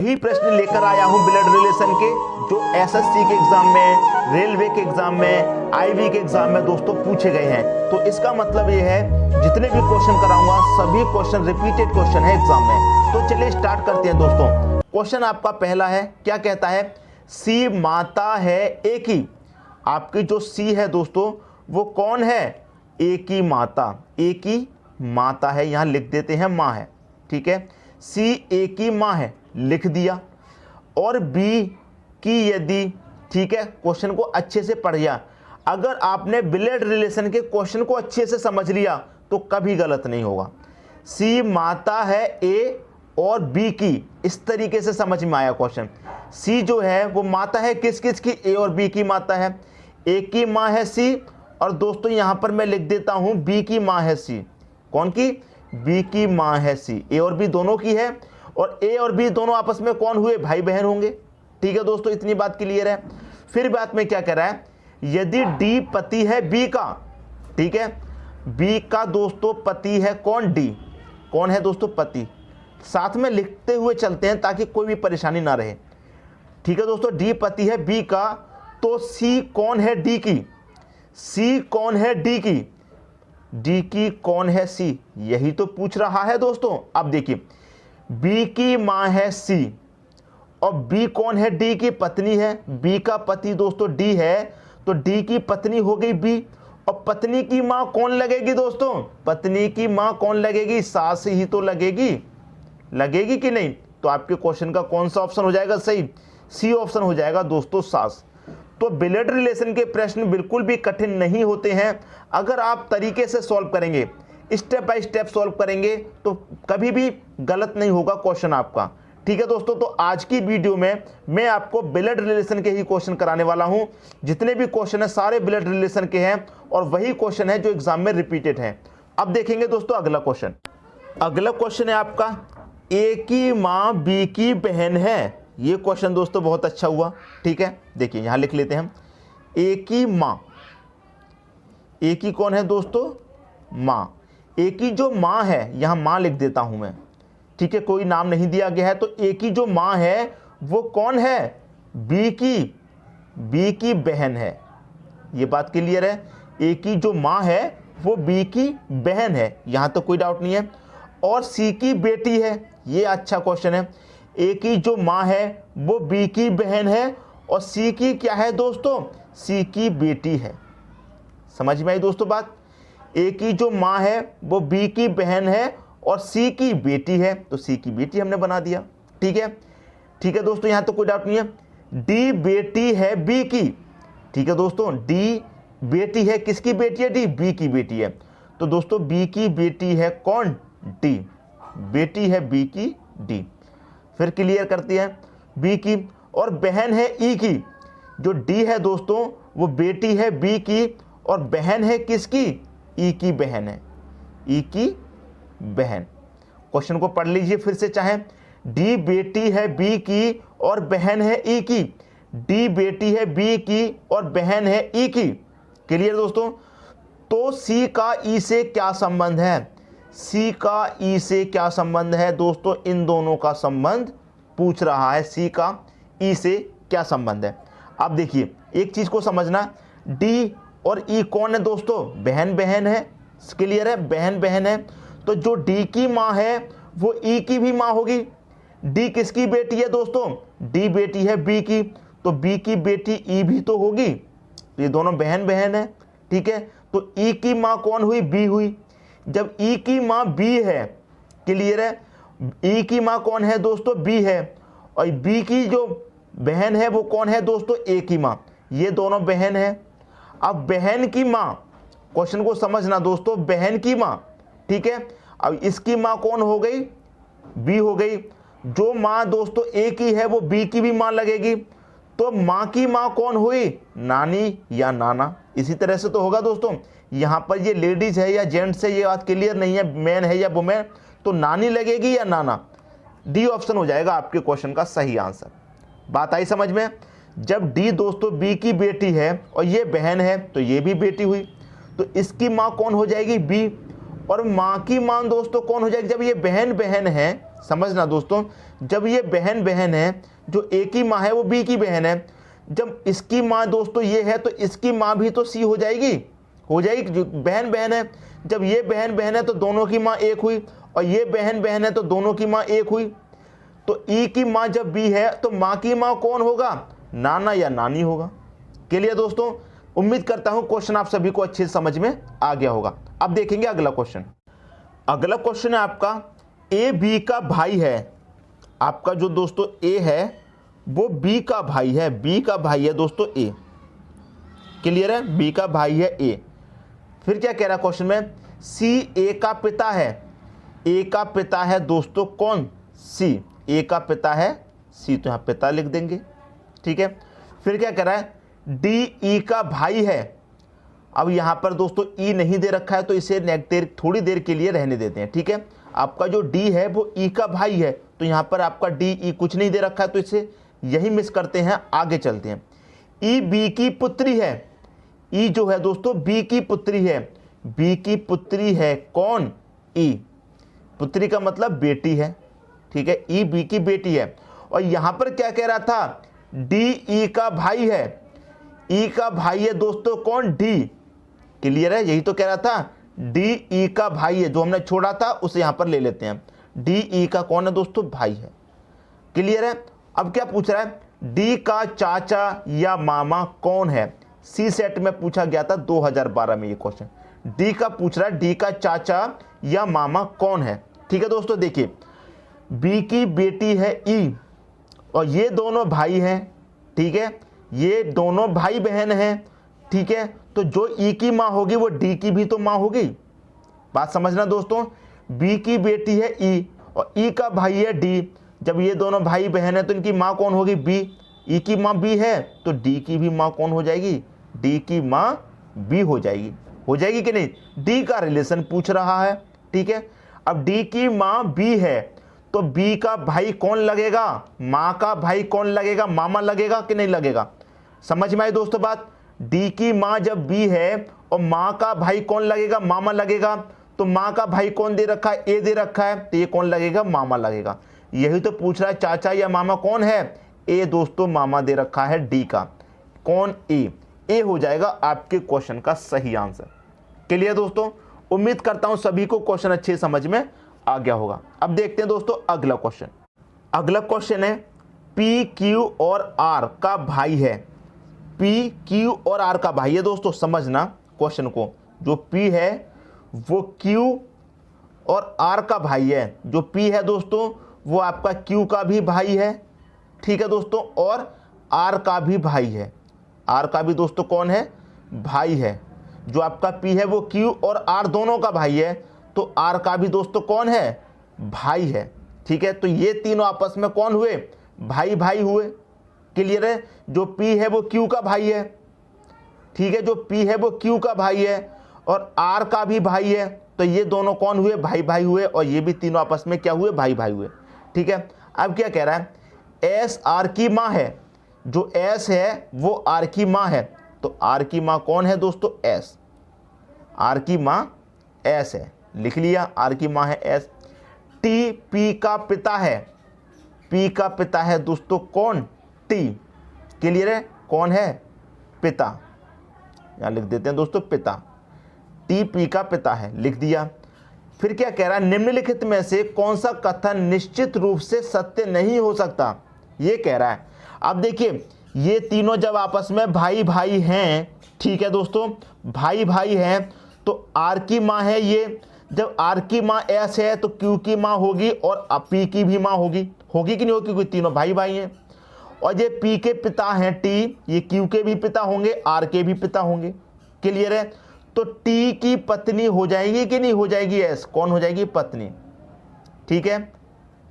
यही प्रश्न लेकर आया हूं ब्लड रिलेशन के, जो एसएससी के एग्जाम में, रेलवे के एग्जाम में, आईबी के एग्जाम में दोस्तों पूछे गए हैं। तो इसका मतलब ये है जितने भी क्वेश्चन कराऊंगा सभी क्वेश्चन रिपीटेड क्वेश्चन है एग्जाम में। तो चलिए स्टार्ट करते हैं दोस्तों। क्वेश्चन आपका पहला है, क्या कहता है? सी माता है ए की। आपकी जो सी है दोस्तों वो कौन है? ए की माता। ए की माता है, यहां लिख देते हैं माँ है, ठीक है। सी ए की माँ है, लिख दिया। और बी की यदि, ठीक है, क्वेश्चन को अच्छे से पढ़िया। अगर आपने ब्लड रिलेशन के क्वेश्चन को अच्छे से समझ लिया तो कभी गलत नहीं होगा। सी माता है ए और बी की, इस तरीके से समझ में आया क्वेश्चन। सी जो है वो माता है किस किस की? ए और बी की माता है। ए की माँ है सी, और दोस्तों यहां पर मैं लिख देता हूं बी की माँ है सी। कौन की? बी की माँ है सी। ए और बी दोनों की है, और ए और बी दोनों आपस में कौन हुए? भाई बहन होंगे, ठीक है दोस्तों, इतनी बात क्लियर है। फिर बात में क्या कह रहा है? यदि डी पति है बी का, ठीक है, बी का दोस्तों पति है कौन? डी। कौन है दोस्तों? पति। साथ में लिखते हुए चलते हैं ताकि कोई भी परेशानी ना रहे, ठीक है दोस्तों। डी पति है बी का, तो सी कौन है? डी की। सी कौन है? डी की। डी की कौन है? सी। यही तो पूछ रहा है दोस्तों। अब देखिए, बी की मां है सी, और बी कौन है? डी की पत्नी है। बी का पति दोस्तों डी है, तो डी की पत्नी हो गई बी। और पत्नी की मां कौन लगेगी दोस्तों? पत्नी की मां कौन लगेगी? सास ही तो लगेगी। लगेगी कि नहीं? तो आपके क्वेश्चन का कौन सा ऑप्शन हो जाएगा सही? सी ऑप्शन हो जाएगा दोस्तों, सास। तो ब्लड रिलेशन के प्रश्न बिल्कुल भी कठिन नहीं होते हैं। अगर आप तरीके से सॉल्व करेंगे, स्टेप बाय स्टेप सॉल्व करेंगे, तो कभी भी गलत नहीं होगा क्वेश्चन आपका, ठीक है दोस्तों। तो आज की वीडियो में मैं आपको ब्लड रिलेशन के ही क्वेश्चन कराने वाला हूं। जितने भी क्वेश्चन है सारे ब्लड रिलेशन के हैं, और वही क्वेश्चन है जो एग्जाम में रिपीटेड है। अब देखेंगे दोस्तों अगला क्वेश्चन। अगला क्वेश्चन है आपका, ए की माँ बी की बहन है। ये क्वेश्चन दोस्तों बहुत अच्छा हुआ, ठीक है। देखिए यहां लिख लेते हैं हम, ए की माँ। ए की कौन है दोस्तों? माँ। ए की जो माँ है, यहां माँ लिख देता हूं मैं, ठीक है, कोई नाम नहीं दिया गया है। तो ए की जो माँ है वो कौन है? बी की। बी की बहन है। ये बात क्लियर है। ए की जो माँ है वो बी की बहन है, यहां तो कोई डाउट नहीं है। और सी की बेटी है। ये अच्छा क्वेश्चन है। ए की जो माँ है वो बी की बहन है, और सी की क्या है दोस्तों? सी की बेटी है। समझ में आई दोस्तों बात? ए की जो माँ है वो बी की बहन है, और सी की बेटी है, तो सी की बेटी हमने बना दिया, ठीक है। ठीक है दोस्तों, यहां तो कोई डाउट नहीं है। डी बेटी है बी की, ठीक है दोस्तों। डी बेटी है, किसकी बेटी है? डी। बी की बेटी है। तो दोस्तों बी की बेटी है कौन? डी। बेटी है बी की, डी। फिर क्लियर करती है बी की। और बहन है ई की। जो डी है दोस्तों वो बेटी है बी की, और बहन है किसकी? ई की बहन है। ई की बहन। क्वेश्चन को पढ़ लीजिए फिर से चाहे। डी बेटी है बी की और बहन है ई की। डी बेटी है बी की और बहन है ई की। क्लियर दोस्तों? तो सी का ई से क्या संबंध है? सी का ई से क्या संबंध है दोस्तों? इन दोनों का संबंध पूछ रहा है। सी का ई से क्या संबंध है? अब देखिए एक चीज को समझना, डी और ई कौन है दोस्तों? बहन बहन है। क्लियर है? बहन बहन है। तो जो डी की माँ है वो ई की भी माँ होगी। डी किसकी बेटी है दोस्तों? डी बेटी है बी की, तो बी की बेटी ई भी तो होगी। तो ये दोनों बहन बहन है, ठीक है। तो ई की माँ कौन हुई? बी हुई। जब ई की माँ बी है, क्लियर है, ई की माँ कौन है दोस्तों? बी है। और बी की जो बहन है वो कौन है दोस्तों? ए की माँ। ये दोनों बहन है। अब बहन की माँ, क्वेश्चन को समझना दोस्तों, बहन की माँ, ठीक है। अब इसकी माँ कौन हो गई? बी हो गई। जो माँ दोस्तों ए की है वो बी की भी माँ लगेगी। तो माँ की माँ कौन हुई? नानी या नाना। इसी तरह से तो होगा दोस्तों। यहाँ पर ये लेडीज है या जेंट्स है ये बात क्लियर नहीं है, मैन है या वुमेन, तो नानी लगेगी या नाना। डी ऑप्शन हो जाएगा आपके क्वेश्चन का सही आंसर। बात आई समझ में? जब डी दोस्तों बी की बेटी है और ये बहन है तो ये भी बेटी हुई, तो इसकी माँ कौन हो जाएगी? बी। और माँ की माँ दोस्तों कौन हो जाएगी? जब ये बहन बहन है, समझना दोस्तों, जब ये बहन बहन है, जो ए की माँ है वो बी की बहन है, जब इसकी माँ दोस्तों ये है तो इसकी माँ भी तो सी हो जाएगी, जो बहन बहन है। जब ये बहन बहन है तो दोनों की माँ एक हुई, और ये बहन बहन है तो दोनों की माँ एक हुई। तो ई की माँ जब बी है तो माँ की माँ कौन होगा, नाना या नानी होगा। क्लियर दोस्तों, उम्मीद करता हूं क्वेश्चन आप सभी को अच्छे से समझ में आ गया होगा। अब देखेंगे अगला क्वेश्चन। अगला क्वेश्चन है आपका, ए बी का भाई है। आपका जो दोस्तों ए है वो बी का भाई है, बी का भाई है दोस्तों ए। क्लियर है, बी का भाई है ए। फिर क्या कह रहा है क्वेश्चन में, सी ए का पिता है। ए का पिता है दोस्तों कौन, सी। ए का पिता है सी, तो यहां पिता लिख देंगे। ठीक है, फिर क्या कह रहा है, डी ई का भाई है। अब यहां पर दोस्तों ई नहीं दे रखा है तो इसे थोड़ी देर के लिए रहने देते हैं। ठीक है, आपका जो डी है वो ई का भाई है, तो यहां पर आपका डी ई कुछ नहीं दे रखा है तो इसे यही मिस करते हैं, आगे चलते हैं। ई बी की पुत्री है। ई जो है दोस्तों बी की पुत्री है। बी की पुत्री है कौन, ई। पुत्री का मतलब बेटी है। ठीक है, ई बी की बेटी है। और यहां पर क्या कह रहा था, डी ई का भाई है। ई का भाई है दोस्तों कौन, डी। क्लियर है, यही तो कह रहा था, डी ई का भाई है, जो हमने छोड़ा था उसे यहां पर ले लेते हैं। डी ई का कौन है दोस्तों, भाई है। क्लियर है। अब क्या पूछ रहा है, डी का चाचा या मामा कौन है। सी सेट में पूछा गया था 2012 में ये क्वेश्चन। डी का पूछ रहा है, डी का चाचा या मामा कौन है। ठीक है दोस्तों, देखिए बी की बेटी है ई, और ये दोनों भाई हैं। ठीक है, ये दोनों भाई बहन हैं। ठीक है, तो जो ई की माँ होगी वो डी की भी तो माँ होगी। बात समझना दोस्तों, बी की बेटी है ई और ई का भाई है डी। जब ये दोनों भाई बहन है तो इनकी माँ कौन होगी, बी। ई की माँ बी है तो डी की भी माँ कौन हो जाएगी, डी की माँ बी हो जाएगी कि नहीं। डी का रिलेशन पूछ रहा है। ठीक है, अब डी की माँ बी है तो बी का भाई कौन लगेगा, माँ का भाई कौन लगेगा, मामा लगेगा कि नहीं लगेगा। समझ में आई दोस्तों बात। डी की माँ जब बी है और माँ का भाई कौन लगेगा, मामा लगेगा। तो माँ का भाई कौन दे रखा है, ए दे रखा है, तो ये कौन लगेगा, मामा लगेगा। यही तो पूछ रहा है, चाचा या मामा कौन है, ए दोस्तों मामा दे रखा है डी का, कौन, ए हो जाएगा आपके क्वेश्चन का सही आंसर। क्लियर दोस्तों, उम्मीद करता हूं सभी को क्वेश्चन अच्छे समझ में आ गया होगा। अब देखते हैं दोस्तों अगला क्वेश्चन। अगला क्वेश्चन है, पी क्यू और आर का भाई है। पी क्यू और आर का भाई है दोस्तों, समझना क्वेश्चन को। जो पी है वो क्यू और आर का भाई है। जो पी है दोस्तों वो आपका क्यू का भी भाई है। ठीक है दोस्तों, और आर का भी भाई है। आर का भी दोस्तों कौन है, भाई है। जो आपका पी है वो क्यू और आर दोनों का भाई है, तो आर का भी दोस्तों कौन है, भाई है। ठीक है, तो ये तीनों आपस में कौन हुए, भाई भाई हुए। क्लियर है, जो पी है वो क्यू का भाई है। ठीक है, जो पी है वो क्यू का भाई है और आर का भी भाई है, तो ये दोनों कौन हुए, भाई भाई हुए, और ये भी तीनों आपस में क्या हुए, भाई भाई हुए। ठीक है, अब क्या कह रहा है, एस आर की माँ है। जो एस है वो आर की माँ है, तो आर की माँ कौन है दोस्तों, एस। आर की माँ एस है, लिख लिया, आर की माँ है एस। टी पी का पिता है। पी का पिता है दोस्तों कौन, टी। क्लियर है, कौन है, पिता। यहां लिख देते हैं दोस्तों पिता। टी पी का पिता है, लिख दिया। फिर क्या कह रहा है, निम्नलिखित में से कौन सा कथन निश्चित रूप से सत्य नहीं हो सकता, ये कह रहा है। अब देखिए ये तीनों जब आपस में भाई भाई हैं, ठीक है दोस्तों, भाई भाई हैं, तो आर की माँ है ये। जब आर की माँ एस है तो क्यू की माँ होगी और पी की भी माँ होगी कि नहीं होगी, क्योंकि तीनों भाई भाई हैं। और ये पी के पिता हैं टी, ये क्यू के भी पिता होंगे, आर के भी पिता होंगे। क्लियर है, तो टी की पत्नी हो जाएगी कि नहीं हो जाएगी, एस। कौन हो जाएगी, पत्नी। ठीक है,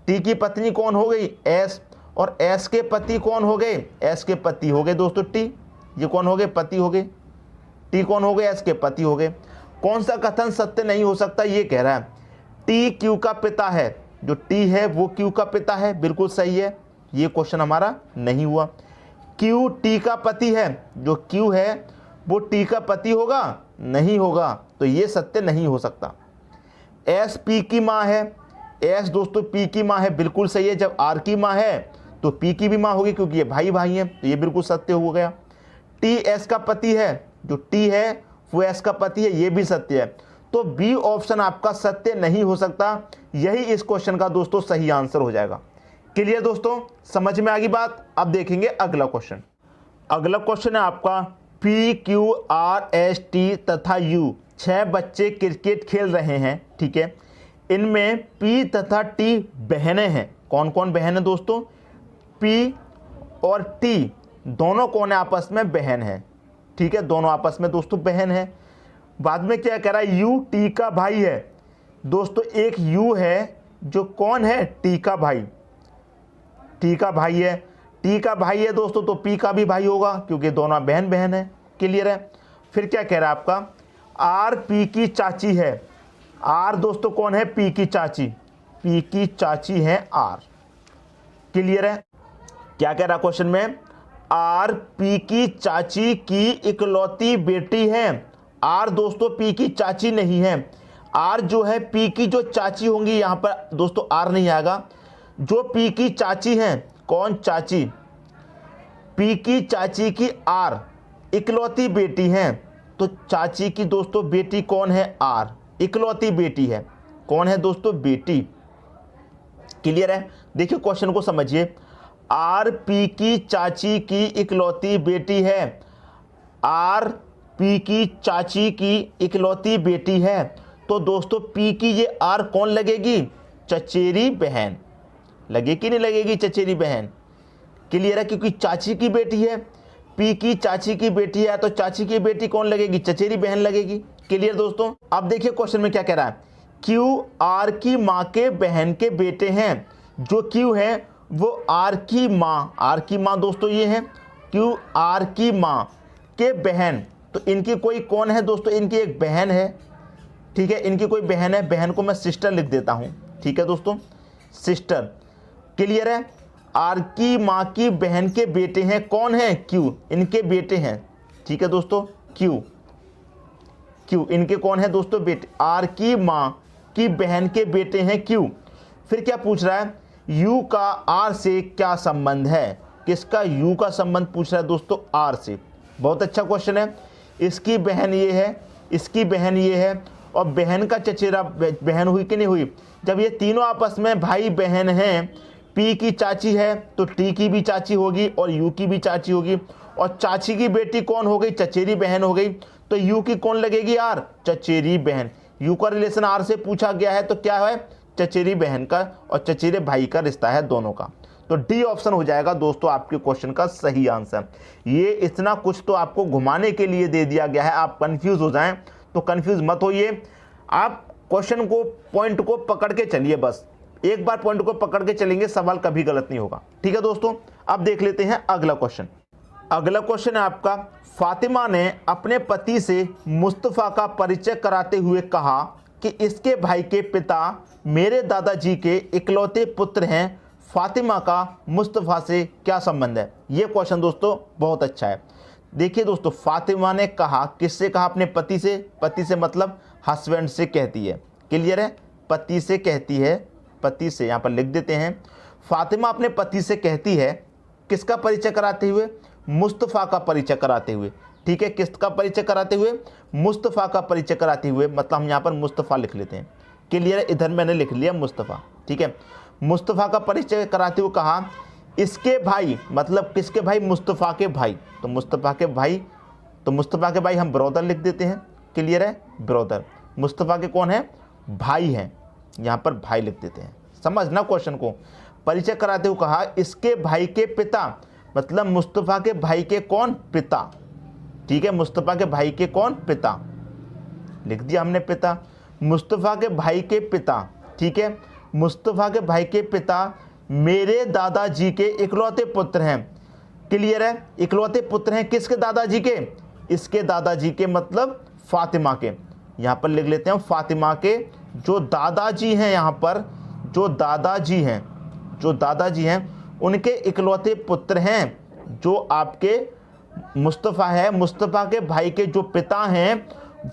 टी की पत्नी कौन हो गई, एस। और एस के पति कौन हो गए, एस के पति हो गए दोस्तों टी। ये कौन हो गए, पति हो गए। टी कौन हो गए, एस के पति हो गए। कौन सा कथन सत्य नहीं हो सकता, ये कह रहा है टी क्यू का पिता है। जो टी है वो क्यू का पिता है, बिल्कुल सही है, ये क्वेश्चन हमारा नहीं हुआ। क्यू टी का पति है। जो क्यू है वो टी का पति होगा, नहीं होगा, तो ये सत्य नहीं हो सकता। एस पी की माँ है। एस दोस्तों पी की माँ है, बिल्कुल सही है। जब आर की माँ है तो पी की भी माँ होगी, क्योंकि ये भाई भाई हैं, तो ये बिल्कुल सत्य हो गया। टी एस का पति है, जो टी है वो एस का पति है, ये भी सत्य है। तो बी ऑप्शन आपका सत्य नहीं हो सकता, यही इस क्वेश्चन का दोस्तों सही आंसर हो जाएगा। क्लियर दोस्तों, समझ में आ गई बात। अब देखेंगे अगला क्वेश्चन। अगला क्वेश्चन है आपका P Q R S T तथा यू 6 बच्चे क्रिकेट खेल रहे हैं, ठीक है। इनमें पी तथा टी बहनें हैं। कौन कौन बहन है दोस्तों? पी और टी दोनों कौन है आपस में? बहन है, ठीक है, दोनों आपस में दोस्तों बहन है। बाद में क्या कह रहा है? यू टी का भाई है। दोस्तों एक यू है जो कौन है? टी का भाई, टी का भाई है, टी का भाई है दोस्तों, तो पी का भी भाई होगा, क्योंकि दोनों बहन बहन है। क्लियर है। फिर क्या कह रहा है आपका? आर पी की चाची है। आर दोस्तों कौन है? पी की चाची, पी की चाची है आर। क्लियर है। क्या कह रहा क्वेश्चन में? आर पी की चाची की इकलौती बेटी है। आर दोस्तों पी की चाची नहीं है, आर जो है पी की जो चाची होंगी, यहां पर दोस्तों आर नहीं आएगा। जो पी की चाची हैं, कौन? चाची, पी की चाची की आर इकलौती बेटी हैं, तो चाची की दोस्तों बेटी कौन है? आर, इकलौती बेटी है। कौन है दोस्तों? बेटी। क्लियर है। देखिए क्वेश्चन को समझिए। आर पी की चाची की इकलौती बेटी है। आर पी की चाची की इकलौती बेटी है, तो दोस्तों पी की ये आर कौन लगेगी? चचेरी बहन। लगेगी नहीं लगेगी? चचेरी बहन। क्लियर है, क्योंकि चाची की बेटी है, पी की चाची की बेटी है, तो चाची की बेटी कौन लगेगी? चचेरी बहन लगेगी। क्लियर दोस्तों। अब देखिए क्वेश्चन में क्या कह रहा है? क्यू आर की माँ के बहन के बेटे हैं। जो क्यू है वो आर की माँ, आर की माँ दोस्तों ये है, क्यू आर की माँ के बहन, तो इनकी कोई कौन है दोस्तों? इनकी एक बहन है, ठीक है, इनकी कोई बहन है। बहन को मैं सिस्टर लिख देता हूँ, ठीक है दोस्तों, सिस्टर। क्लियर है। आर की माँ की बहन के बेटे हैं, कौन है? क्यू, इनके बेटे हैं, ठीक है दोस्तों, क्यू, क्यू इनके कौन है दोस्तों? बेटे। आर की माँ की बहन के बेटे हैं क्यू। फिर क्या पूछ रहा है? यू का आर से क्या संबंध है? किसका? यू का संबंध पूछ रहा है दोस्तों आर से। बहुत अच्छा क्वेश्चन है। इसकी बहन ये है, इसकी बहन ये है, और बहन का चचेरा बहन हुई कि नहीं हुई? जब ये तीनों आपस में भाई बहन हैं, पी की चाची है तो टी की भी चाची होगी और यू की भी चाची होगी, और चाची की बेटी कौन हो गई? चचेरी बहन हो गई, तो यू की कौन लगेगी? आर, चचेरी बहन। यू का रिलेशन आर से पूछा गया है, तो क्या है? चचेरी बहन का और चचेरे भाई का रिश्ता है दोनों का। तो डी ऑप्शन हो जाएगा दोस्तों आपके क्वेश्चन का सही आंसर। ये इतना कुछ तो आपको घुमाने के लिए दे दिया गया है, आप कंफ्यूज हो जाएं तो कंफ्यूज मत होइए। आप क्वेश्चन को, पॉइंट को पकड़ के चलिए, बस एक बार पॉइंट को पकड़ के चलेंगे, सवाल कभी गलत नहीं होगा। ठीक है दोस्तों। अब देख लेते हैं अगला क्वेश्चन। अगला क्वेश्चन है आपका, फातिमा ने अपने पति से मुस्तफ़ा का परिचय कराते हुए कहा कि इसके भाई के पिता मेरे दादाजी के इकलौते पुत्र हैं। फातिमा का मुस्तफ़ा से क्या संबंध है? ये क्वेश्चन दोस्तों बहुत अच्छा है। देखिए दोस्तों, फातिमा ने कहा, किससे कहा? अपने पति से। पति से मतलब हस्बैंड से कहती है। क्लियर है। पति से कहती है, पति से, यहाँ पर लिख देते हैं। फातिमा अपने पति से कहती है, किसका परिचय कराते हुए? मुस्तफ़ा का परिचय कराते हुए। ठीक है, किसका परिचय कराते हुए? मुस्तफ़ा का परिचय कराते हुए, मतलब हम यहाँ पर मुस्तफ़ा लिख लेते हैं। क्लियर है। इधर मैंने लिख लिया मुस्तफ़ा। ठीक है, मुस्तफ़ा का परिचय कराते हुए कहा, इसके भाई, मतलब किसके भाई? मुस्तफ़ा के भाई। तो मुस्तफ़ा के भाई, तो मुस्तफ़ा के भाई हम ब्रदर लिख देते हैं। क्लियर है, ब्रदर। मुस्तफ़ा के कौन है? भाई हैं, यहाँ पर भाई लिख देते हैं। समझना क्वेश्चन को। परिचय कराते हुए कहा, इसके भाई के पिता, मतलब मुस्तफ़ा के भाई के कौन? पिता। ठीक है, मुस्तफ़ा के भाई के कौन? पिता। लिख दिया हमने पिता। मुस्तफ़ा के भाई के पिता, ठीक है, मुस्तफ़ा के भाई के पिता मेरे दादाजी के इकलौते पुत्र हैं। क्लियर है। इकलौते पुत्र हैं किसके? दादाजी के। इसके दादाजी के मतलब फातिमा के। यहाँ पर लिख लेते हैं फातिमा के जो दादाजी हैं, यहाँ पर जो दादाजी हैं, जो दादाजी हैं उनके इकलौते पुत्र हैं, जो आपके मुस्तफ़ा है, मुस्तफ़ा के भाई के जो पिता हैं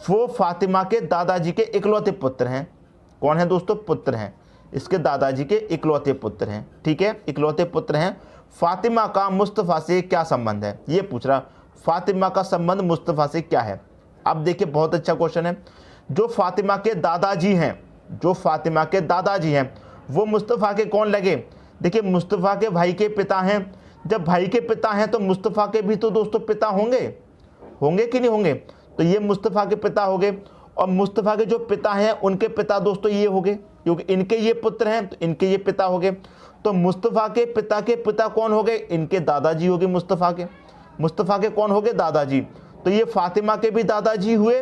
वो फातिमा के दादाजी के इकलौते पुत्र हैं। कौन है दोस्तों? पुत्र हैं। इसके दादाजी के इकलौते पुत्र हैं। ठीक है, इकलौते पुत्र हैं। फातिमा का मुस्तफ़ा से क्या संबंध है, ये पूछ रहा। फातिमा का संबंध मुस्तफ़ा से क्या है। अब देखिए बहुत अच्छा क्वेश्चन है। जो फातिमा के दादाजी हैं, जो फातिमा के दादाजी हैं वो मुस्तफ़ा के कौन लगे। देखिए मुस्तफ़ा के भाई के पिता हैं। जब भाई के पिता हैं तो मुस्तफ़ा के भी तो दोस्तों पिता होंगे, होंगे कि नहीं होंगे। तो ये मुस्तफ़ा के पिता हो गए, और मुस्तफ़ा के जो पिता हैं उनके पिता दोस्तों ये हो गए, क्योंकि इनके ये पुत्र हैं तो इनके ये पिता हो गए। तो मुस्तफ़ा के पिता कौन हो गए, इनके दादाजी हो गए मुस्तफ़ा के। मुस्तफ़ा के कौन हो गए, दादाजी। तो ये फातिमा के भी दादाजी हुए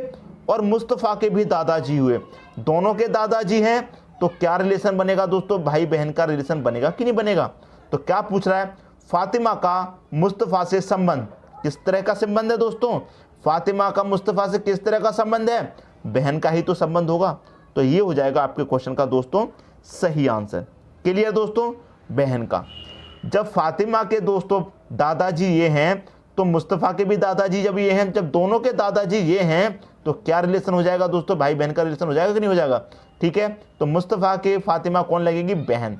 और मुस्तफ़ा के भी दादाजी हुए, दोनों के दादाजी हैं। तो क्या रिलेशन बनेगा दोस्तों, भाई बहन का रिलेशन बनेगा कि नहीं बनेगा। तो क्या पूछ रहा है, फातिमा का मुस्तफ़ा से संबंध किस तरह का संबंध है दोस्तों। फातिमा का मुस्तफ़ा से किस तरह का संबंध है, बहन का ही तो संबंध होगा। तो ये हो जाएगा आपके क्वेश्चन का दोस्तों सही आंसर। क्लियर दोस्तों, बहन का। जब फातिमा के दोस्तों दादाजी ये हैं तो मुस्तफ़ा के भी दादाजी जब ये हैं, जब दोनों के दादाजी ये हैं तो क्या रिलेशन हो जाएगा दोस्तों, भाई बहन का रिलेशन हो जाएगा कि नहीं हो जाएगा। ठीक है, तो मुस्तफ़ा के फातिमा कौन लगेगी, बहन।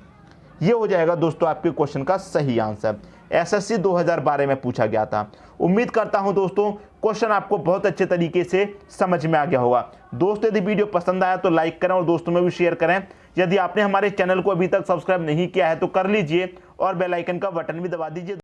ये हो जाएगा दोस्तों आपके क्वेश्चन का सही आंसर। एसएससी 2012 में पूछा गया था। उम्मीद करता हूं दोस्तों क्वेश्चन आपको बहुत अच्छे तरीके से समझ में आ गया होगा। दोस्तों यदि वीडियो पसंद आया तो लाइक करें और दोस्तों में भी शेयर करें। यदि आपने हमारे चैनल को अभी तक सब्सक्राइब नहीं किया है तो कर लीजिए और बेल आइकन का बटन भी दबा दीजिए।